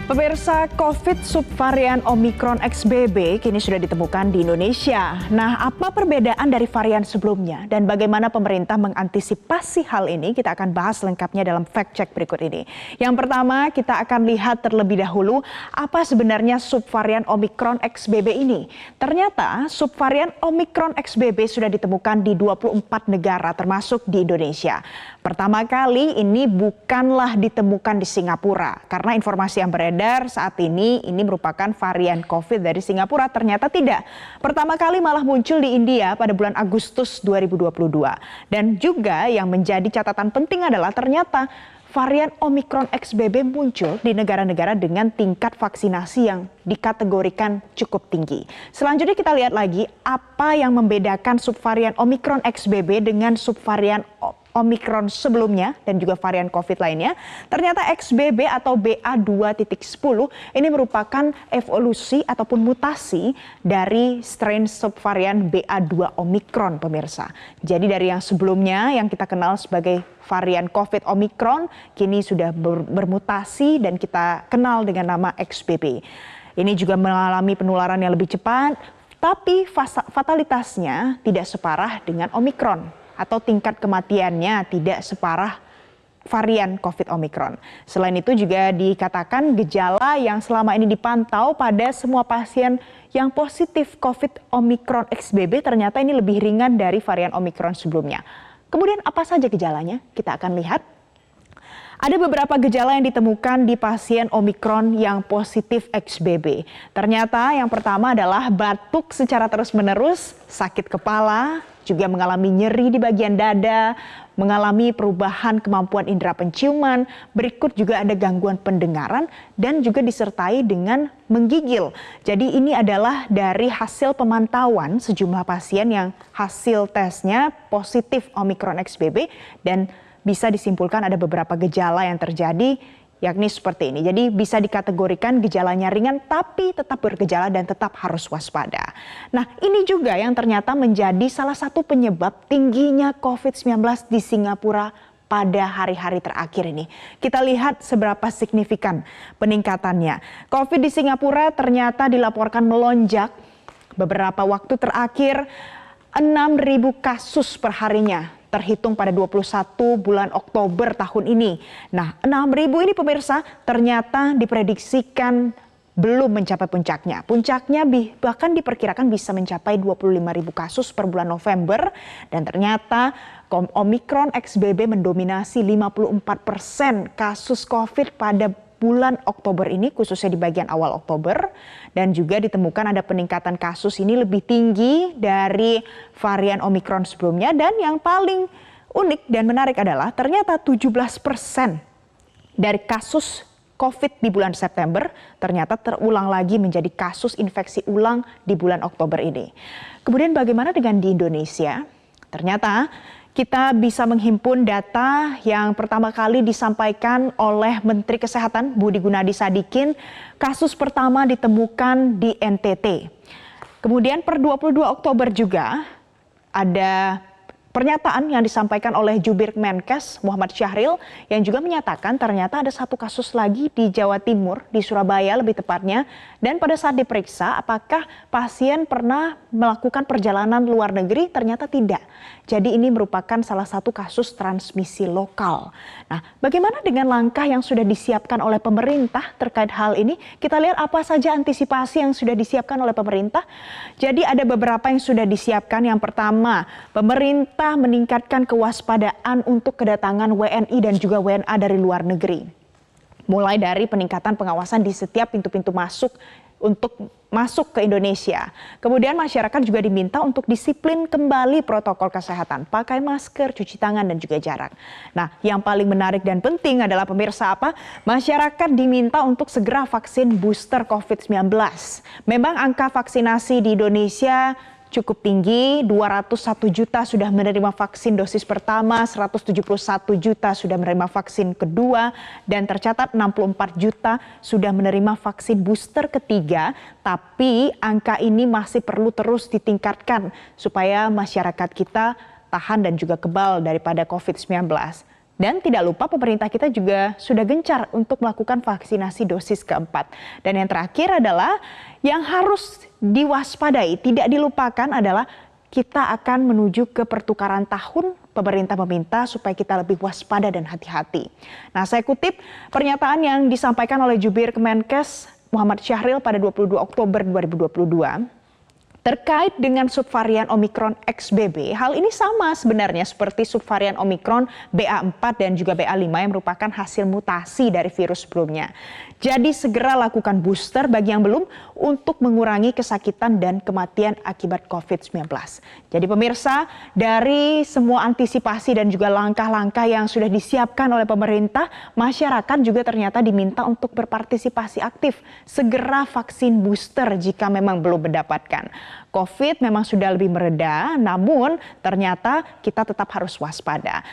Pemirsa, COVID subvarian Omicron XBB kini sudah ditemukan di Indonesia. Nah, apa perbedaan dari varian sebelumnya dan bagaimana pemerintah mengantisipasi hal ini? Kita akan bahas lengkapnya dalam fact check berikut ini. Yang pertama, kita akan lihat terlebih dahulu apa sebenarnya subvarian Omicron XBB ini. Ternyata subvarian Omicron XBB sudah ditemukan di 24 negara termasuk di Indonesia. Pertama kali ini bukanlah ditemukan di Singapura karena informasi yang beredar saat ini merupakan varian COVID dari Singapura, ternyata tidak. Pertama kali malah muncul di India pada bulan Agustus 2022. Dan juga yang menjadi catatan penting adalah ternyata varian Omicron XBB muncul di negara-negara dengan tingkat vaksinasi yang dikategorikan cukup tinggi. Selanjutnya kita lihat lagi apa yang membedakan subvarian Omicron XBB dengan subvarian Omicron sebelumnya dan juga varian COVID lainnya. Ternyata XBB atau BA2.10 ini merupakan evolusi ataupun mutasi dari strain subvarian BA2 Omicron, pemirsa. Jadi dari yang sebelumnya yang kita kenal sebagai varian COVID Omicron kini sudah bermutasi dan kita kenal dengan nama XBB. Ini juga mengalami penularan yang lebih cepat, tapi fatalitasnya tidak separah dengan Omicron, atau tingkat kematiannya tidak separah varian COVID Omicron. Selain itu juga dikatakan gejala yang selama ini dipantau pada semua pasien yang positif COVID Omicron XBB ternyata ini lebih ringan dari varian Omicron sebelumnya. Kemudian apa saja gejalanya? Kita akan lihat. Ada beberapa gejala yang ditemukan di pasien Omicron yang positif XBB. Ternyata yang pertama adalah batuk secara terus-menerus, sakit kepala, juga mengalami nyeri di bagian dada, mengalami perubahan kemampuan indera penciuman, berikut juga ada gangguan pendengaran dan juga disertai dengan menggigil. Jadi ini adalah dari hasil pemantauan sejumlah pasien yang hasil tesnya positif Omicron XBB dan bisa disimpulkan ada beberapa gejala yang terjadi yakni seperti ini. Jadi bisa dikategorikan gejalanya ringan tapi tetap bergejala dan tetap harus waspada. Nah, ini juga yang ternyata menjadi salah satu penyebab tingginya COVID-19 di Singapura pada hari-hari terakhir ini. Kita lihat seberapa signifikan peningkatannya. COVID di Singapura ternyata dilaporkan melonjak beberapa waktu terakhir 6.000 kasus perharinya. Terhitung pada 21 bulan Oktober tahun ini. Nah, 6.000 ini pemirsa ternyata diprediksikan belum mencapai puncaknya. Puncaknya bahkan diperkirakan bisa mencapai 25.000 kasus per bulan November. Dan ternyata Omicron XBB mendominasi 54% kasus COVID pada bulan Oktober ini, khususnya di bagian awal Oktober. Dan juga ditemukan ada peningkatan kasus ini lebih tinggi dari varian Omicron sebelumnya. Dan yang paling unik dan menarik adalah ternyata 17% dari kasus COVID di bulan September ternyata terulang lagi menjadi kasus infeksi ulang di bulan Oktober ini. Kemudian bagaimana dengan di Indonesia? Ternyata kita bisa menghimpun data yang pertama kali disampaikan oleh Menteri Kesehatan Budi Gunadi Sadikin. Kasus pertama ditemukan di NTT. Kemudian per 22 Oktober juga ada pernyataan yang disampaikan oleh Jubir Menkes Muhammad Syahril yang juga menyatakan ternyata ada satu kasus lagi di Jawa Timur, di Surabaya lebih tepatnya. Dan pada saat diperiksa apakah pasien pernah melakukan perjalanan luar negeri, ternyata tidak. Jadi ini merupakan salah satu kasus transmisi lokal. Nah, bagaimana dengan langkah yang sudah disiapkan oleh pemerintah terkait hal ini? Kita lihat apa saja antisipasi yang sudah disiapkan oleh pemerintah. Jadi ada beberapa yang sudah disiapkan. Yang pertama, pemerintah meningkatkan kewaspadaan untuk kedatangan WNI dan juga WNA dari luar negeri. Mulai dari peningkatan pengawasan di setiap pintu-pintu masuk untuk masuk ke Indonesia. Kemudian masyarakat juga diminta untuk disiplin kembali protokol kesehatan, pakai masker, cuci tangan dan juga jarak. Nah, yang paling menarik dan penting adalah pemirsa apa? Masyarakat diminta untuk segera vaksin booster COVID-19. Memang angka vaksinasi di Indonesia cukup tinggi, 201 juta sudah menerima vaksin dosis pertama, 171 juta sudah menerima vaksin kedua, dan tercatat 64 juta sudah menerima vaksin booster ketiga. Tapi angka ini masih perlu terus ditingkatkan supaya masyarakat kita tahan dan juga kebal daripada COVID-19. Dan tidak lupa pemerintah kita juga sudah gencar untuk melakukan vaksinasi dosis keempat. Dan yang terakhir adalah yang harus diwaspadai, tidak dilupakan adalah kita akan menuju ke pertukaran tahun. Pemerintah meminta supaya kita lebih waspada dan hati-hati. Nah, saya kutip pernyataan yang disampaikan oleh Jubir Kemenkes Muhammad Syahril pada 22 Oktober 2022. Terkait dengan subvarian Omikron XBB, hal ini sama sebenarnya seperti subvarian Omikron BA4 dan juga BA5 yang merupakan hasil mutasi dari virus sebelumnya. Jadi segera lakukan booster bagi yang belum untuk mengurangi kesakitan dan kematian akibat COVID-19. Jadi pemirsa, dari semua antisipasi dan juga langkah-langkah yang sudah disiapkan oleh pemerintah, masyarakat juga ternyata diminta untuk berpartisipasi aktif. Segera vaksin booster jika memang belum mendapatkan. COVID memang sudah lebih mereda, namun ternyata kita tetap harus waspada.